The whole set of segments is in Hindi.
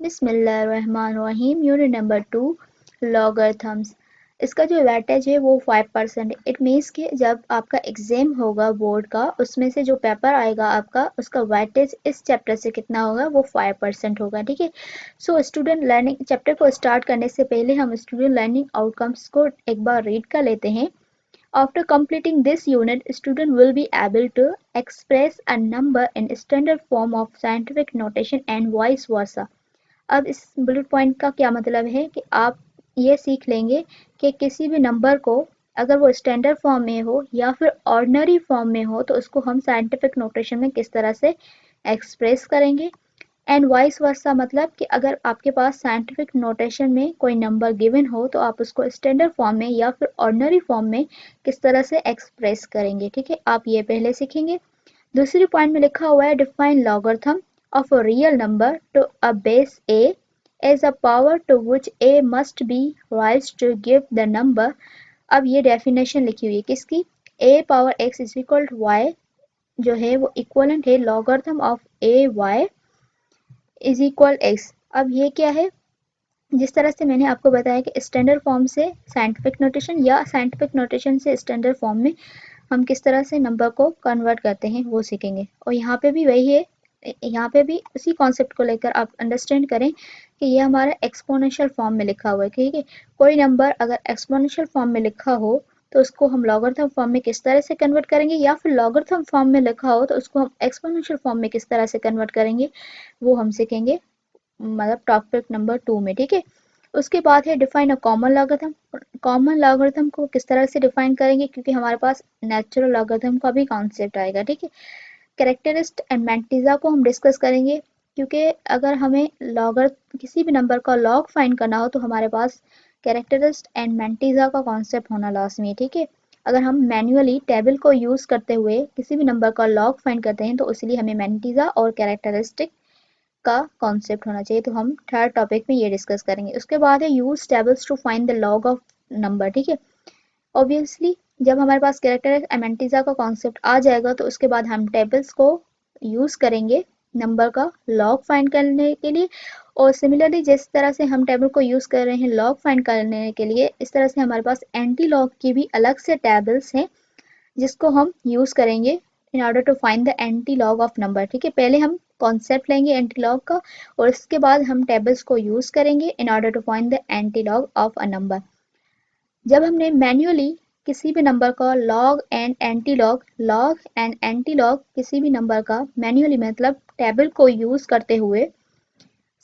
बिस्मिल्लाहिर्रहमानिर्रहीम। Unit number 2 logarithms. इसका जो वेटेज है वो 5%। इट मीन्स कि जब आपका एग्जाम होगा बोर्ड का, उसमें से जो पेपर आएगा आपका, उसका वेटेज इस चैप्टर से कितना होगा, वो 5% होगा। ठीक है। सो स्टूडेंट लर्निंग चैप्टर को स्टार्ट करने से पहले हम स्टूडेंट लर्निंग आउटकम्स को एक बार रीड कर लेते हैं। After completing this unit, student will be able to express a number in standard form of scientific notation and vice versa. अब इस बुलेट पॉइंट का क्या मतलब है कि आप ये सीख लेंगे कि किसी भी नंबर को अगर वो स्टैंडर्ड फॉर्म में हो या फिर ऑर्डिनरी फॉर्म में हो तो उसको हम साइंटिफिक नोटेशन में किस तरह से एक्सप्रेस करेंगे। एंड वाइस वर्सा मतलब कि अगर आपके पास साइंटिफिक नोटेशन में कोई नंबर गिवन हो तो आप उसको स्टैंडर्ड फॉर्म में या फिर ऑर्डिनरी फॉर्म में किस तरह से एक्सप्रेस करेंगे। ठीक है, आप ये पहले सीखेंगे। दूसरी पॉइंट में लिखा हुआ है define logarithm of a real number to a base a as a power to which a must be raised to give the number। अब ये डेफिनेशन लिखी हुई है किसकी, a power x is equal to y जो है वो इक्वलेंट है logarithm of a y is equal x। अब ये क्या है, जिस तरह से मैंने आपको बताया कि स्टैंडर्ड फॉर्म से साइंटिफिक नोटेशन या साइंटिफिक नोटेशन से स्टैंडर्ड फॉर्म में हम किस तरह से नंबर को कन्वर्ट करते हैं वो सीखेंगे। और यहाँ पे भी वही है, यहाँ पे भी उसी कॉन्सेप्ट को लेकर आप अंडरस्टैंड करें कि ये हमारा एक्सपोनेंशियल फॉर्म में लिखा हुआ है। ठीक है, कोई नंबर अगर एक्सपोनेंशियल फॉर्म में लिखा हो तो उसको हम लॉगरिथम फॉर्म में किस तरह से कन्वर्ट करेंगे, या फिर लॉगरिथम फॉर्म में लिखा हो तो उसको हम एक्सपोनेंशियल फॉर्म में किस तरह से कन्वर्ट करेंगे, वो हम सीखेंगे मतलब टॉपिक नंबर 2 में। ठीक है, उसके बाद है define a common logarithm. Common logarithm को किस तरह से डिफाइन करेंगे, क्योंकि हमारे पास नेचुरल लॉगरिथम का भी कॉन्सेप्ट आएगा। ठीक है, कैरेक्टरिस्ट एंड मैंटीजा को हम डिस्कस करेंगे, क्योंकि अगर हमें लॉगर किसी भी नंबर का लॉग फाइंड करना हो तो हमारे पास कैरेक्टरिस्ट एंड मैंटीजा का कॉन्सेप्ट होना लाजमी है। ठीक है, अगर हम मैन्युअली टेबल को यूज करते हुए किसी भी नंबर का लॉग फाइंड करते हैं तो इसलिए हमें मैंटीजा और कैरेक्टरिस्टिक का कॉन्सेप्ट होना चाहिए। तो हम थर्ड टॉपिक में ये डिस्कस करेंगे। उसके बाद है use tables two find the log of number. ठीक है, ऑब्वियसली जब हमारे पास कैरेक्टर एमेंटिजा का कॉन्सेप्ट आ जाएगा तो उसके बाद हम टेबल्स को यूज करेंगे नंबर का लॉग फाइंड करने के लिए। और सिमिलरली जिस तरह से हम टेबल को यूज कर रहे हैं लॉग फाइंड करने के लिए, इस तरह से हमारे पास एंटी लॉग की भी अलग से टेबल्स हैं जिसको हम यूज करेंगे in order to find the anti log of number. ठीक है, पहले हम कॉन्सेप्ट लेंगे एंटी लॉग का और इसके बाद हम टेबल्स को यूज करेंगे in order to find the anti log of a number. जब हमने मैन्युअली किसी भी नंबर का लॉग एंड एंटी लॉग किसी भी नंबर का मैन्युअली मतलब टेबल को यूज करते हुए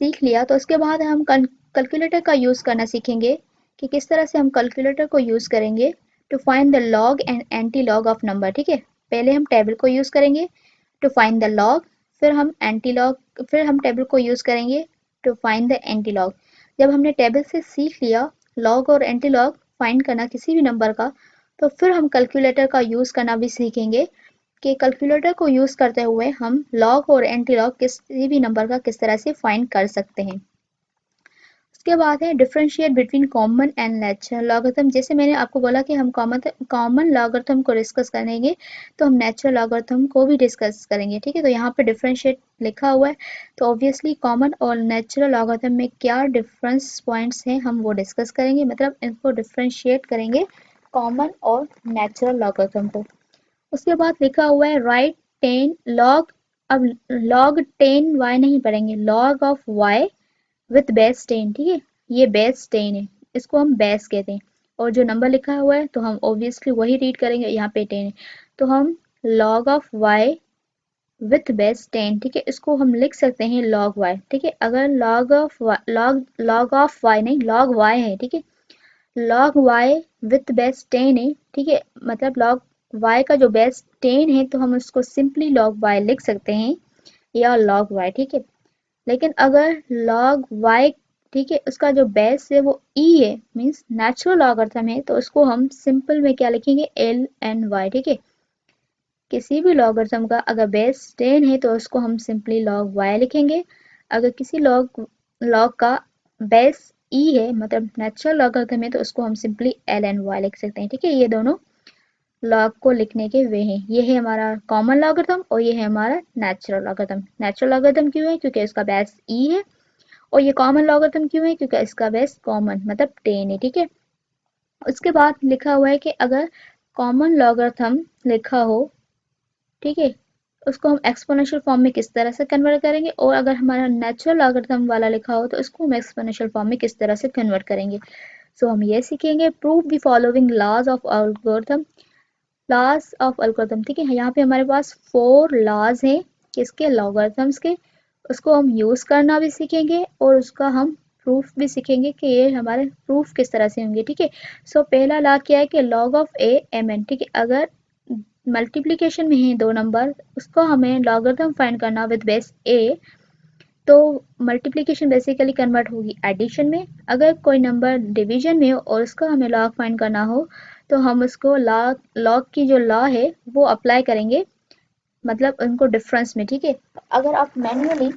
सीख लिया तो उसके बाद हम कैलकुलेटर का यूज करना सीखेंगे कि किस तरह से हम कैलकुलेटर को यूज करेंगे to find the log and anti log of number. ठीक है, पहले हम टेबल को यूज करेंगे टू फाइंड द लॉग, फिर हम एंटी लॉग, फिर हम टेबल को यूज करेंगे to find the anti log. जब हमने टेबल से सीख लिया लॉग और एंटी लॉग फाइंड करना किसी भी नंबर का, तो फिर हम कैलकुलेटर का यूज करना भी सीखेंगे कि कैलकुलेटर को यूज करते हुए हम लॉग और एंटी लॉग किसी भी नंबर का किस तरह से फाइंड कर सकते हैं। उसके बाद है differentiate between common and natural logarithm. जैसे मैंने आपको बोला कि हम कॉमन लॉगरिथम को डिस्कस करेंगे तो हम नेचुरल लॉगरिथम को भी डिस्कस करेंगे। ठीक है, तो यहाँ पे डिफरेंशिएट लिखा हुआ है तो ऑब्वियसली कॉमन और नेचुरल लॉगरिथम में क्या डिफरेंस पॉइंट्स हैं हम वो डिस्कस करेंगे, मतलब इनको डिफरेंशिएट करेंगे कॉमन और नेचुरल लॉगरिथम को। उसके बाद लिखा हुआ है राइट 10 लॉग। अब लॉग 10 वाई नहीं पढ़ेंगे, log of y with base 10। ठीक है, ये बेस 10 है, इसको हम बेस कहते हैं और जो नंबर लिखा हुआ है तो हम ऑब्वियसली वही रीड करेंगे, यहाँ पे 10 है तो हम log of y with base 10। ठीक है, इसको हम लिख सकते हैं लॉग वाई। ठीक है, अगर लॉग ऑफ वाई नहीं लॉग वाई है। ठीक है, लॉग वाई विथ बेस 10 है। ठीक है, मतलब लॉग वाई का जो बेस 10 है तो हम उसको सिंपली लॉग वाई लिख सकते हैं या लॉग वाई। ठीक है, लेकिन अगर लॉग वाई, ठीक है, उसका जो बेस है वो ई है मीन्स नेचुरल लॉगरिथम है तो उसको हम सिंपल में क्या लिखेंगे एल एन वाई। ठीक है, किसी भी लॉगरिथम का अगर बेस 10 है तो उसको हम सिंपली लॉग वाई लिखेंगे। अगर किसी लॉग लॉग का बेस ई है मतलब नेचुरल लॉगरिथम है तो उसको हम सिंपली एल एन वाई लिख सकते हैं। ठीक है, ये दोनों लॉग को लिखने के वे हैं। ये है हमारा कॉमन लॉगरिथम और ये है हमारा नेचुरल लॉगरिथम। नेचुरल लॉगरिथम क्यों है, क्योंकि इसका बेस ई है और ये कॉमन लॉगरिथम क्यों है, क्योंकि इसका बेस कॉमन मतलब 10 है, ठीक है। उसके बाद लिखा हुआ है कि अगर कॉमन लॉगरिथम लिखा हो, ठीक है, उसको हम एक्सपोनेंशियल फॉर्म में किस तरह से कन्वर्ट करेंगे, और अगर हमारा नेचुरल लॉगरिथम वाला लिखा हो तो इसको हम एक्सपोनेंशियल फॉर्म में किस तरह से कन्वर्ट करेंगे। सो हम ये सीखेंगे। Prove the following laws of algorithm. Laws of algorithm, ठीक है, यहाँ पे हमारे पास 4 लॉज हैं किसके, लॉगरिथम्स के। उसको हम यूज करना भी सीखेंगे और उसका हम प्रूफ भी सीखेंगे कि ये हमारे प्रूफ किस तरह से होंगे, ठीक है। सो पहला लॉ क्या है कि log of a m n, ठीक है, अगर मल्टीप्लिकेशन में है दो नंबर, उसको हमें लॉगरिथम फाइंड करना विद बेस ए, तो मल्टीप्लिकेशन बेसिकली कन्वर्ट होगी एडिशन में। अगर कोई नंबर डिवीजन में हो और उसका हमें लॉग फाइंड करना हो तो हम उसको लॉग लॉग की जो लॉ है वो अप्लाई करेंगे, मतलब उनको डिफरेंस में, ठीक है। अगर आप मैन्युअली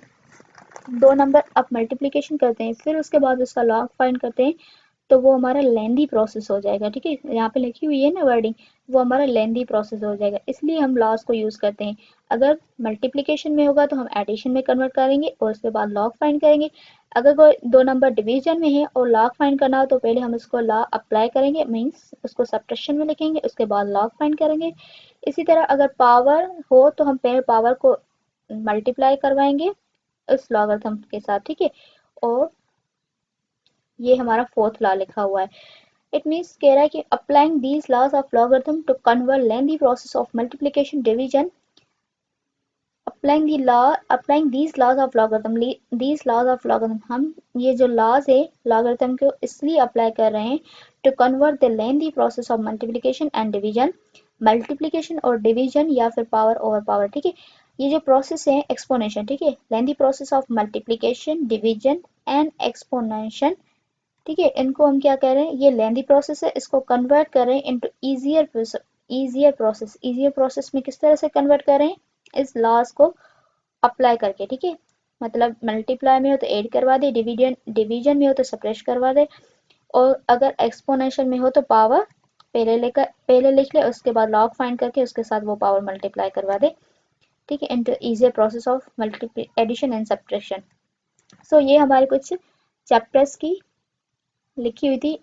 दो नंबर आप मल्टीप्लिकेशन करते हैं फिर उसके बाद उसका लॉग फाइंड करते हैं तो वो हमारा लेंदी प्रोसेस हो जाएगा, ठीक है। यहाँ पे लिखी हुई है ना वर्डिंग, वो हमारा लेंदी प्रोसेस हो जाएगा, इसलिए हम लॉस को यूज करते हैं। अगर मल्टीप्लिकेशन में होगा तो हम एडिशन में कन्वर्ट करेंगे और उसके बाद लॉग फाइंड करेंगे। अगर कोई दो नंबर डिवीजन में है और लॉग फाइंड करना हो तो पहले हम उसको लॉ अप्लाई करेंगे, मीन्स उसको सब्ट्रैक्शन में लिखेंगे, उसके बाद लॉग फाइंड करेंगे। इसी तरह अगर पावर हो तो हम पहले पावर को मल्टीप्लाई करवाएंगे इस लॉगरिथम के साथ, ठीक है। और ये हमारा फोर्थ लॉ लिखा हुआ है। इट मीन्स कह रहा है कि applying these laws of logarithm to convert lengthy process of multiplication division, applying these laws of logarithm, these laws of logarithm, हम ये जो लॉज है लॉगरिथम को इसलिए अप्लाई कर रहे हैं to convert the lengthy process of multiplication and division, multiplication और डिवीजन या फिर पावर ओवर पावर, ठीक है। ये जो प्रोसेस है एक्सपोनेंशियल, ठीक है, lengthy process of multiplication division and exponential, ठीक है, इनको हम क्या कह रहे हैं, ये लेंदी प्रोसेस है, इसको कन्वर्ट कर रहे हैं इनटू इजियर प्रोसेस में किस तरह से कन्वर्ट कर रहे हैं, इस लॉस को अप्लाई करके, ठीक है। मतलब मल्टीप्लाई में हो तो ऐड करवा दे, डिवीजन डिवीजन में हो तो सप्रेस करवा दे, और अगर एक्सपोनेंशियल में हो तो पावर पहले लिख ले, उसके बाद लॉग फाइंड करके उसके साथ वो पावर मल्टीप्लाई करवा दे, ठीक है, into easier process of multiply addition and subtraction. So ये हमारे कुछ चैप्टर्स की लिखी हुई थी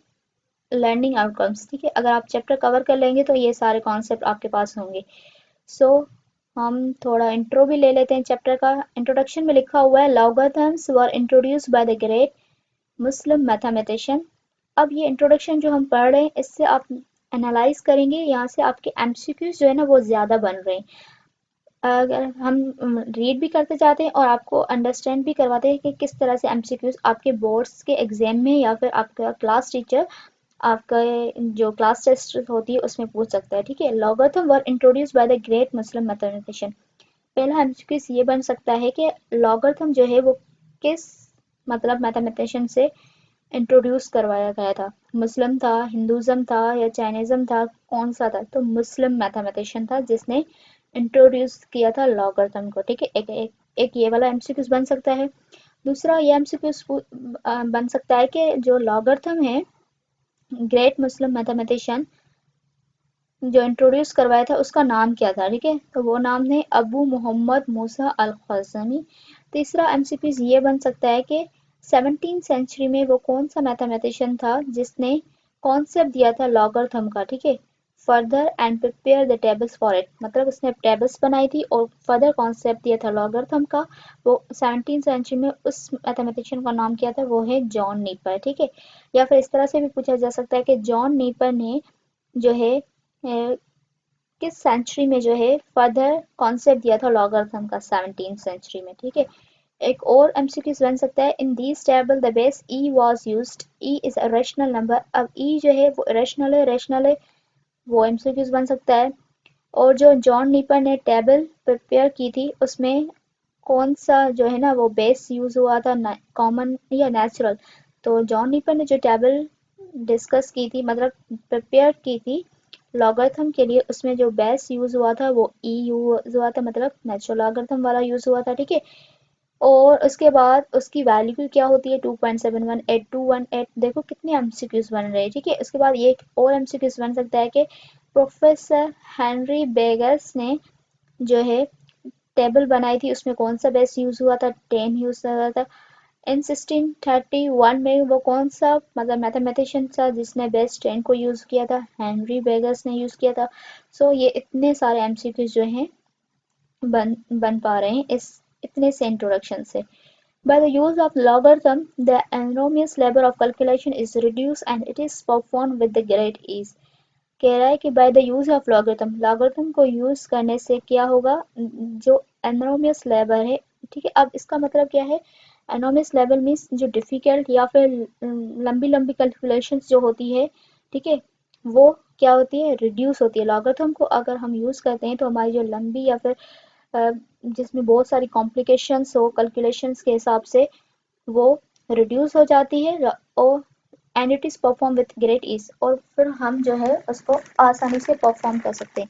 लर्निंग आउटकम्स, ठीक है। अगर आप चैप्टर कवर कर लेंगे तो ये सारे कॉन्सेप्ट आपके पास होंगे। सो हम थोड़ा इंट्रो भी ले लेते हैं चैप्टर का। इंट्रोडक्शन में लिखा हुआ है logarithms were introduced by the great Muslim mathematician. अब ये इंट्रोडक्शन जो हम पढ़ रहे हैं इससे आप एनालाइज करेंगे, यहाँ से आपके एमसीक्यूज जो है ना वो ज़्यादा बन रहे हैं। अगर हम रीड भी करते जाते हैं और आपको अंडरस्टैंड भी करवाते हैं कि किस तरह से एमसीक्यूज आपके बोर्ड्स के एग्जाम में या फिर आपका क्लास टीचर आपका जो क्लास टेस्ट होती है उसमें पूछ सकता है, ठीक है। Logarithm were introduced by the great Muslim mathematician. पहला एमसीक्यू ये बन सकता है कि लॉगरिथम जो है वो किस मतलब मैथमेटिशियन से इंट्रोड्यूस करवाया गया था, मुस्लिम था, हिंदुज़म था या चाइनिज़्म था, कौन सा था, तो मुस्लिम मैथमेटिशियन था जिसने इंट्रोड्यूस किया था लॉगरिथम को, ठीक है। एक ये वाला एमसीक्यूज बन सकता है। दूसरा ये एमसीक्यूज बन सकता है कि जो लॉगरिथम है ग्रेट मुस्लिम मैथमेटिशियन जो इंट्रोड्यूस करवाया था उसका नाम क्या था, ठीक है, तो वो नाम है अबू मोहम्मद मूसा अल ख़ज़नी। तीसरा एमसीक्यूज ये बन सकता है कि 17th सेंचुरी में वो कौन सा मैथमेटिशियन था जिसने कॉन्सेप्ट दिया था लॉगरिथम का, ठीक है, further and prepare the tables for it, मतलब उसने टेबल्स बनाई थी और फर्दर कॉन्सेप्ट दिया था लॉगरिथम का। वो 17th सेंचुरी में उस मैथमेटिशियन का नाम क्या था, वो है जॉन नीपर, ठीक है। या फिर इस तरह से भी पूछा जा सकता है कि जॉन नीपर ने जो है किस सेंचुरी में जो है फर्दर कॉन्सेप्ट दिया था लॉगरिथम का, 17th सेंचुरी में, ठीक है। एक और एमसीक्यू बन सकता है in this table the base E was used, E is a rational number, अब ई जो है वो रैशनल है, वो एमसीक्यू बन सकता है। और जो जॉन नीपर ने टेबल प्रिपेयर की थी उसमें कौन सा जो है ना वो बेस यूज हुआ था, कॉमन या नेचुरल, तो जॉन नीपर ने जो टेबल डिस्कस की थी मतलब प्रिपेयर की थी लॉगरिथम के लिए, उसमें जो बेस यूज हुआ था वो ई यूज हुआ था, मतलब नेचुरल लॉगरिथम वाला यूज हुआ था, ठीक है। और उसके बाद उसकी वैल्यू क्या होती है 2.718 देखो कितने एमसीक्यूज बन रहे हैं, ठीक है। उसके बाद ये एक और एमसीक्यूज बन सकता है कि प्रोफेसर हेनरी बेगस ने जो है टेबल बनाई थी उसमें कौन सा बेस यूज हुआ था, 10 यूज हुआ था, इन 1631 में वो कौन सा मतलब मैथमेटिशियन था जिसने बेस 10 को यूज़ किया था? हेनरी बेगस ने यूज़ किया था। सो ये इतने सारे एमसीक्यूज जो हैं बन बन पा रहे हैं इस इतने से इंट्रोडक्शन से। By the use of logarithm, the enormous labor of calculation is reduced and it is performed with the great ease. कह रहा है कि by the use of logarithm, logarithm को यूज करने से क्या होगा, जो एनोमियस लेबर है, ठीक है। अब इसका मतलब क्या है? एनोमियस लेवल मीन्स जो डिफिकल्ट या फिर लंबी लंबी कैलकुलेशंस जो होती है, ठीक है, वो क्या होती है? रिड्यूस होती है। लॉगरिथम को अगर हम यूज करते हैं तो हमारी जो लंबी या फिर जिसमें बहुत सारी कॉम्प्लिकेशंस हो कैलकुलेशंस के हिसाब से, वो रिड्यूस हो जाती है और and it is perform with great ease, और फिर हम जो है उसको आसानी से परफॉर्म कर सकते हैं।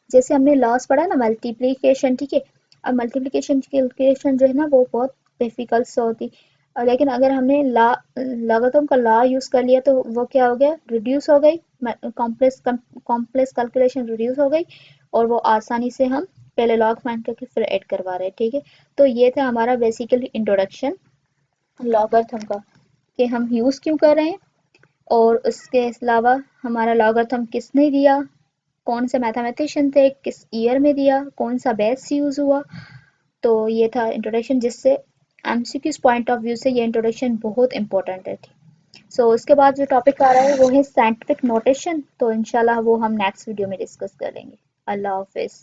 जैसे हमने लास्ट पढ़ा ना मल्टीप्लिकेशन, ठीक है। अब मल्टीप्लिकेशन कैलकुलेशन जो है ना वो बहुत डिफिकल्ट से होती, लेकिन अगर हमने लॉगरिथम का लॉ यूज कर लिया तो वो क्या हो गया? रिड्यूस हो गई, कॉम्प्लेक्स कॉम्प्लेक्स कैलकुलेशन रिड्यूस हो गई, और वो आसानी से हम पहले लॉग फाइंड करके फिर ऐड करवा रहे हैं, ठीक है। तो ये था हमारा बेसिकली इंट्रोडक्शन लॉगरिथम का, कि हम यूज़ क्यों कर रहे हैं, और उसके अलावा हमारा लॉगरिथम किसने दिया, कौन से मैथमेटिशियन थे, किस ईयर में दिया, कौन सा बेस यूज़ हुआ। तो ये था इंट्रोडक्शन, जिससे एमसीक्यूज पॉइंट ऑफ व्यू से ये इंट्रोडक्शन बहुत इंपॉर्टेंट है। सो उसके बाद जो टॉपिक आ रहा है वो है साइंटिफिक नोटेशन, तो इंशाल्लाह वो हम नेक्स्ट वीडियो में डिस्कस करेंगे। अल्लाह हाफिज़।